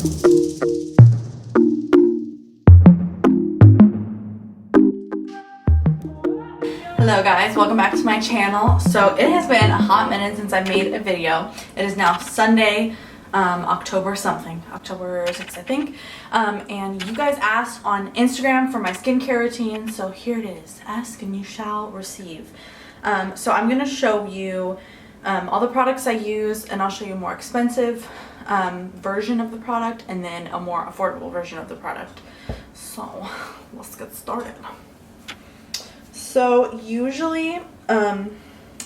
Hello guys, welcome back to my channel. So it has been a hot minute since I made a video. It is now Sunday, October 6th I think. And you guys asked on Instagram for my skincare routine, so here it is. Ask and you shall receive. So I'm going to show you all the products I use, and I'll show you a more expensive version of the product and then a more affordable version of the product. So let's get started. So usually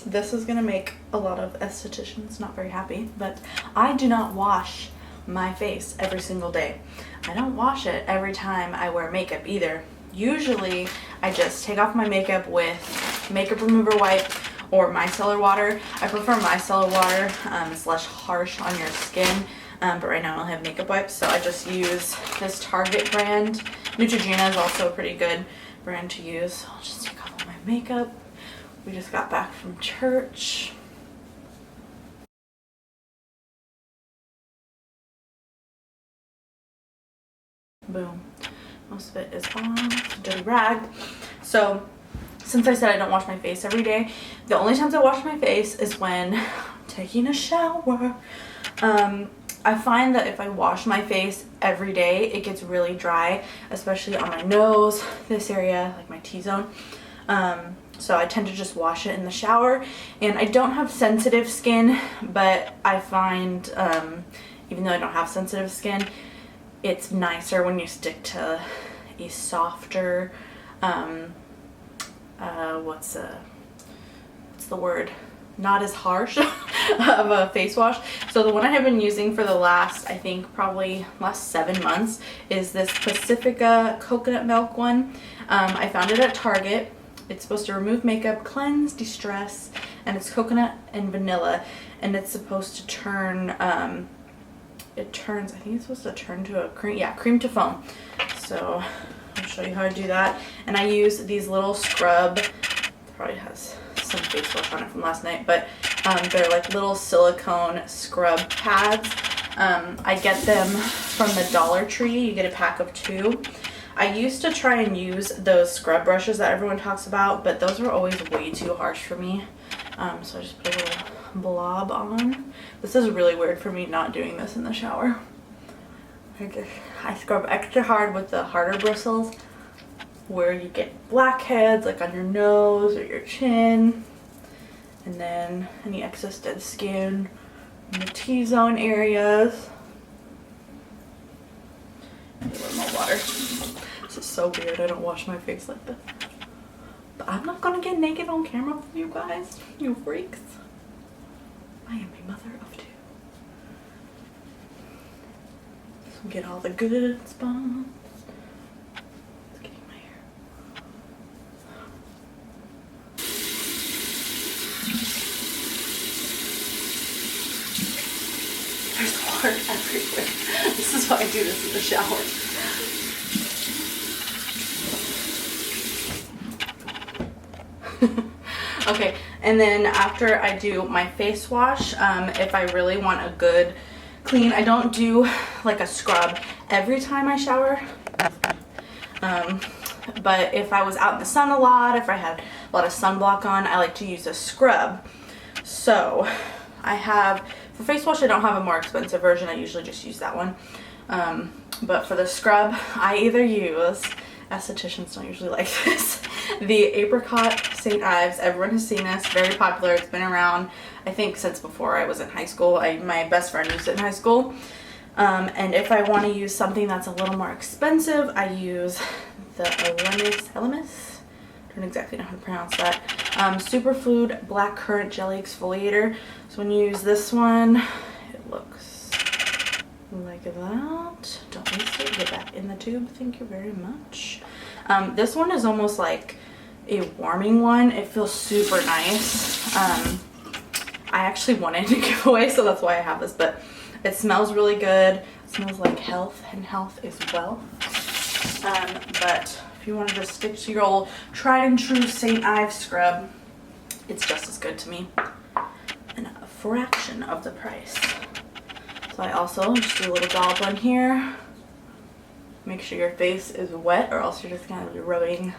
this is gonna make a lot of estheticians not very happy, but I do not wash my face every single day. I don't wash it every time I wear makeup either. Usually I just take off my makeup with makeup remover wipe or micellar water. I prefer micellar water. It's less harsh on your skin, but right now I don't have makeup wipes, so I just use this Target brand. Neutrogena is also a pretty good brand to use. So I'll just take off all my makeup. We just got back from church. Boom. Most of it is on. Dirty rag. So since I said I don't wash my face every day, the only times I wash my face is when I'm taking a shower. I find that if I wash my face every day, it gets really dry, especially on my nose, this area, like my T-zone. So I tend to just wash it in the shower. And I don't have sensitive skin, but I find, even though I don't have sensitive skin, it's nicer when you stick to a softer, what's the word? Not as harsh of a face wash. So the one I have been using for the last, I think probably last 7 months, is this Pacifica coconut milk one. I found it at Target. It's supposed to remove makeup, cleanse, de-stress, and it's coconut and vanilla, and it's supposed to turn, I think it's supposed to turn to a cream, yeah, cream to foam. So I'll show you how to do that. And I use these little scrub, it probably has some face wash on it from last night, but they're like little silicone scrub pads. I get them from the Dollar Tree. You get a pack of 2. I used to try and use those scrub brushes that everyone talks about, but those are always way too harsh for me. So I just put a little blob on. This is really weird for me not doing this in the shower. I scrub extra hard with the harder bristles, where you get blackheads like on your nose or your chin, and then any excess dead skin in the T-zone areas. A little more water. This is so weird. I don't wash my face like this. But I'm not gonna get naked on camera for you guys, you freaks. I am a mother of 2. So get all the good spots. There's water everywhere. This is why I do this in the shower. Okay, and then after I do my face wash, if I really want a good clean, I don't do like a scrub every time I shower. But if I was out in the sun a lot, if I had a lot of sunblock on, I like to use a scrub. So I have, for face wash, I don't have a more expensive version. I usually just use that one. But for the scrub, I either use, estheticians don't usually like this, the Apricot St. Ives. Everyone has seen this, very popular. It's been around, I think, since before I was in high school. My best friend used it in high school. And if I want to use something that's a little more expensive, I use the Elemis. I don't exactly know how to pronounce that. Superfood Black Currant Jelly Exfoliator. So when you use this one, it looks like that. Don't waste it. Get back in the tube. Thank you very much. This one is almost like a warming one. It feels super nice. I actually wanted to give away, so that's why I have this, but it smells really good. It smells like health and health as well. But if you want to just stick to your old tried and true St. Ives scrub, it's just as good to me. And a fraction of the price. So So I also just do a little dollop on here. Make sure your face is wet or else you're just gonna be rubbing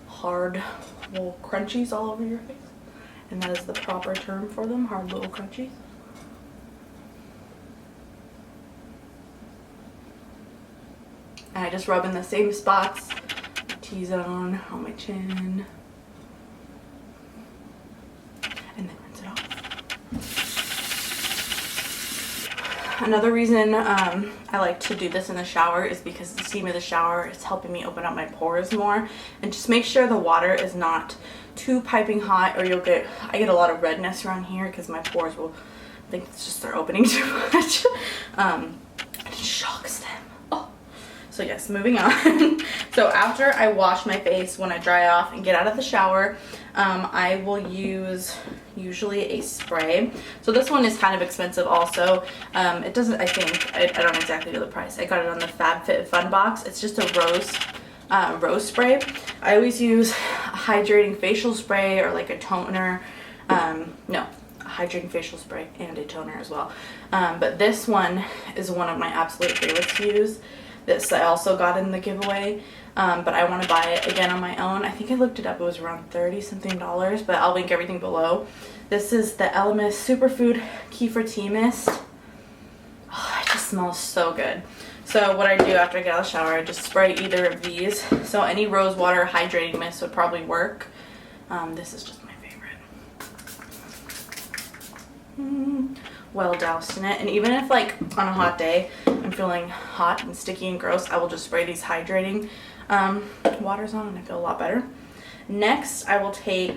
hard little crunchies all over your face. And that is the proper term for them, hard little crunchies. And I just rub in the same spots, T-zone, on my chin, and then rinse it off. Another reason I like to do this in the shower is because the steam of the shower is helping me open up my pores more. And just make sure the water is not too piping hot, or I get a lot of redness around here because my pores will think it's just they're opening too much. And it shocks them. So yes, moving on. So after I wash my face, when I dry off and get out of the shower, I will use usually a spray. So this one is kind of expensive also. It doesn't, I don't exactly know the price. I got it on the FabFitFun box. It's just a rose spray. I always use a hydrating facial spray or like a toner. No, a hydrating facial spray and a toner as well. But this one is one of my absolute favorites to use. This I also got in the giveaway, but I want to buy it again on my own. I think I looked it up, it was around $30-something, but I'll link everything below. This is the Elemis Superfood Kefir Tea Mist. Oh, it just smells so good. So what I do after I get out of the shower, I just spray either of these. So any rose water hydrating mist would probably work. This is just my favorite. Well doused in it. And even if like on a hot day I'm feeling hot and sticky and gross, I will just spray these hydrating waters on and I feel a lot better. Next I will take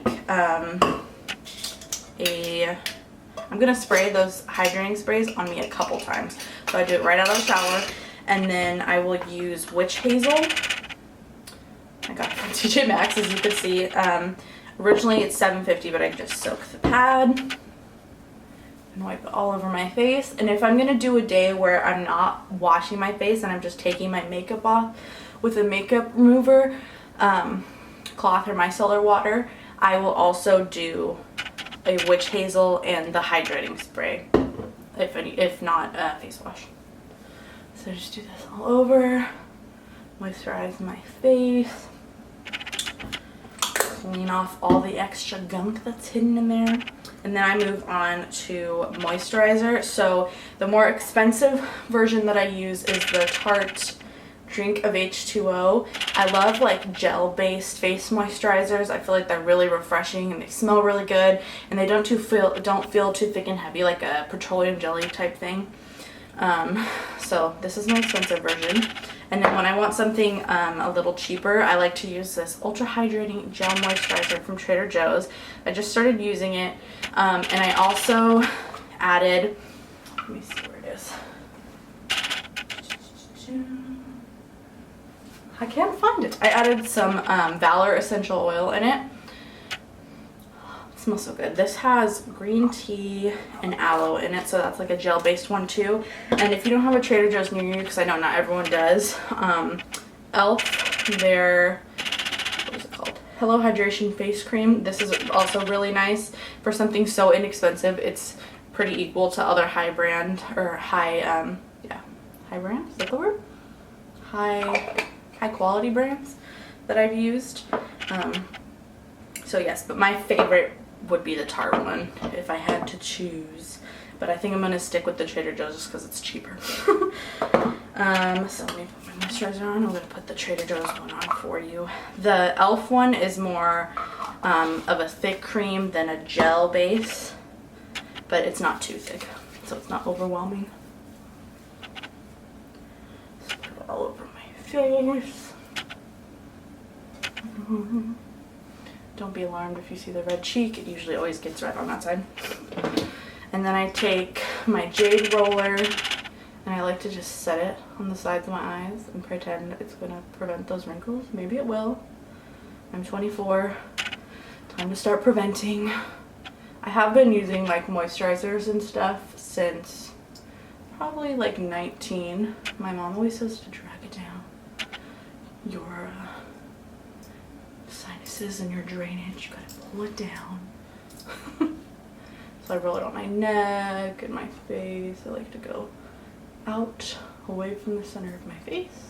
I'm gonna spray those hydrating sprays on me a couple times. So I do it right out of the shower, and then I will use witch hazel. I got it from TJ Maxx, as you can see. Originally it's $7.50, but I just soak the pad and wipe it all over my face. And if I'm gonna do a day where I'm not washing my face and I'm just taking my makeup off with a makeup remover cloth or micellar water, I will also do a witch hazel and the hydrating spray, if not face wash. So just do this all over, moisturize my face, clean off all the extra gunk that's hidden in there. And then I move on to moisturizer. So the more expensive version that I use is the Tarte Drink Of H2O. I love like gel-based face moisturizers. I feel like they're really refreshing and they smell really good, and they don't feel too thick and heavy like a petroleum jelly type thing. So this is my expensive version. And then when I want something a little cheaper, I like to use this ultra hydrating gel moisturizer from Trader Joe's. I just started using it, and I also added, let me see where it is. I can't find it. I added some Valor essential oil in it. It smells so good. This has green tea and aloe in it, so that's like a gel-based one too. And if you don't have a Trader Joe's near you, because I know not everyone does, Elf, their, what is it called? Hello Hydration Face Cream. This is also really nice for something so inexpensive. It's pretty equal to other high brand, or high brand, is that the word? High quality brands that I've used. So yes, but my favorite would be the Tarte one if I had to choose, but I think I'm gonna stick with the Trader Joe's just because it's cheaper. So let me put my moisturizer on. I'm gonna put the Trader Joe's one on for you. The Elf one is more of a thick cream than a gel base, but it's not too thick, so it's not overwhelming. Just put it all over my face. Don't be alarmed if you see the red cheek. It usually always gets red on that side. And then I take my Jade Roller and I like to just set it on the sides of my eyes and pretend it's gonna prevent those wrinkles. Maybe it will. I'm 24. Time to start preventing. I have been using like moisturizers and stuff since probably like 19. My mom always says to drag it down. Your sinuses and your drainage, you gotta pull it down. So I roll it on my neck and my face. I like to go out away from the center of my face.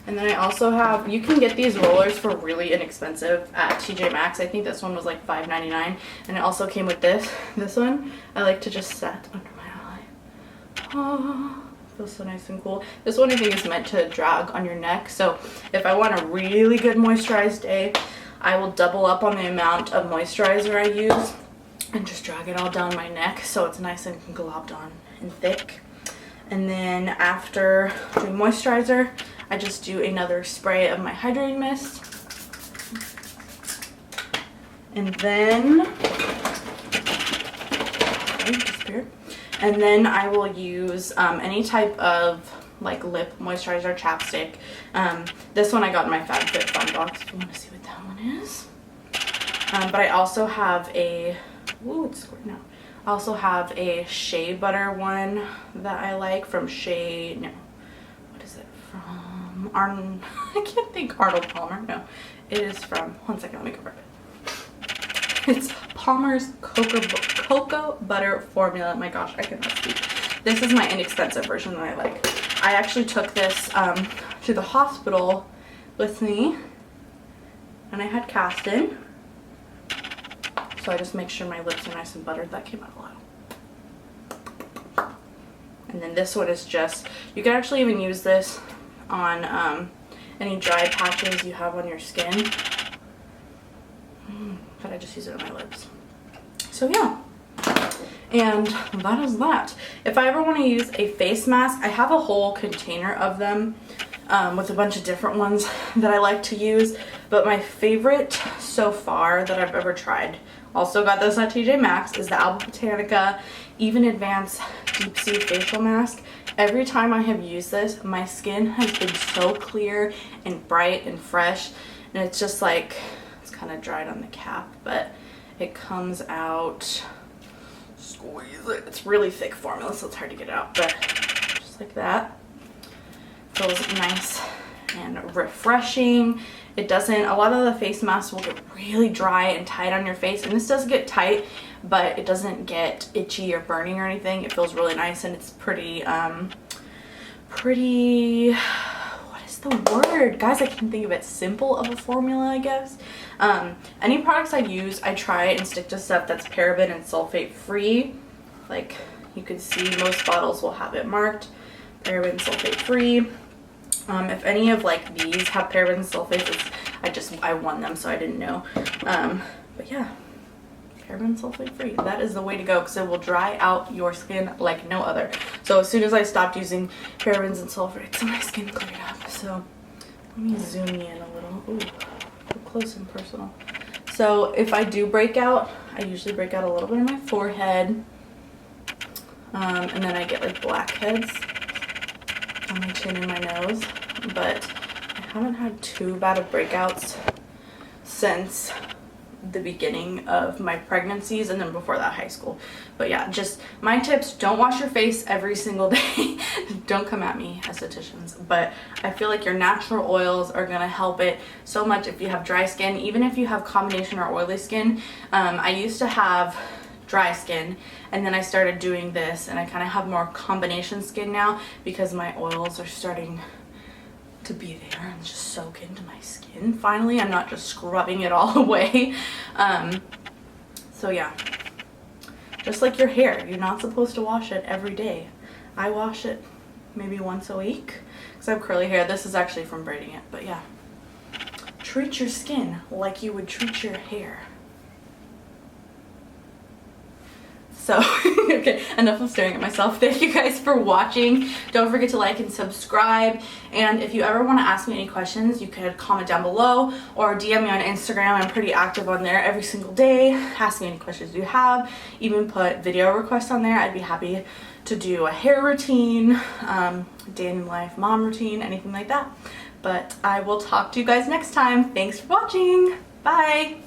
And then I also have, you can get these rollers for really inexpensive at TJ Maxx. I think this one was like $5.99, and it also came with this one. I like to just set under my eye. Oh, feels so nice and cool. This one I think is meant to drag on your neck, so if I want a really good moisturized day, I will double up on the amount of moisturizer I use and just drag it all down my neck so it's nice and globbed on and thick. And then after doing moisturizer, I just do another spray of my hydrating mist. And then, I will use any type of like lip moisturizer, chapstick. This one I got in my FabFitFun box if you want to see what that one is. But I also have a, ooh, it's square now. I also have a shea butter one that I like from Shea, no, what is it from? I can't think, Arnold Palmer, no. It is from, one second, let me grab it. It's Palmer's Cocoa Butter Formula. My gosh, I cannot speak. This is my inexpensive version that I like. I actually took this to the hospital with me, and I had cast in. So I just make sure my lips are nice and buttered. That came out a lot. And then this one is just, you can actually even use this on any dry patches you have on your skin. But I just use it on my lips. So yeah. And that is that. If I ever want to use a face mask, I have a whole container of them with a bunch of different ones that I like to use. But my favorite so far that I've ever tried, also got this at TJ Maxx, is the Alba Botanica Even Advanced Deep Sea Facial Mask. Every time I have used this, my skin has been so clear and bright and fresh. And it's just like, it's kind of dried on the cap, but it comes out, squeeze it. It's really thick formula, so it's hard to get it out, but just like that. Feels nice and refreshing. It doesn't, a lot of the face masks will get really dry and tight on your face, and this does get tight, but it doesn't get itchy or burning or anything. It feels really nice, and it's pretty, what is the word? Guys, I can't think of it. Simple of a formula, I guess. Any products I use, I try and stick to stuff that's paraben and sulfate free. Like you can see, most bottles will have it marked paraben sulfate free. If any of like these have paraben and sulfates, I won them, so I didn't know. But yeah, paraben sulfate free. That is the way to go, because it will dry out your skin like no other. So as soon as I stopped using parabens and sulfates, my skin cleared up. So let me zoom you in a little. Ooh, up close and personal. So if I do break out, I usually break out a little bit on my forehead. And then I get like blackheads on my chin and my nose. But I haven't had too bad of breakouts since the beginning of my pregnancies, and then before that, high school. But yeah, just my tips: don't wash your face every single day. Don't come at me, estheticians, but I feel like your natural oils are gonna help it so much if you have dry skin, even if you have combination or oily skin. I used to have dry skin, and then I started doing this, and I kind of have more combination skin now because my oils are starting to be there and just soak into my skin. Finally, I'm not just scrubbing it all away. So yeah, just like your hair, you're not supposed to wash it every day. I wash it maybe once a week because I have curly hair. This is actually from braiding it, but yeah, treat your skin like you would treat your hair. So, okay, enough of staring at myself. Thank you guys for watching. Don't forget to like and subscribe. And if you ever want to ask me any questions, you could comment down below or DM me on Instagram. I'm pretty active on there every single day. Ask me any questions you have. Even put video requests on there. I'd be happy to do a hair routine, day in life, mom routine, anything like that. But I will talk to you guys next time. Thanks for watching. Bye.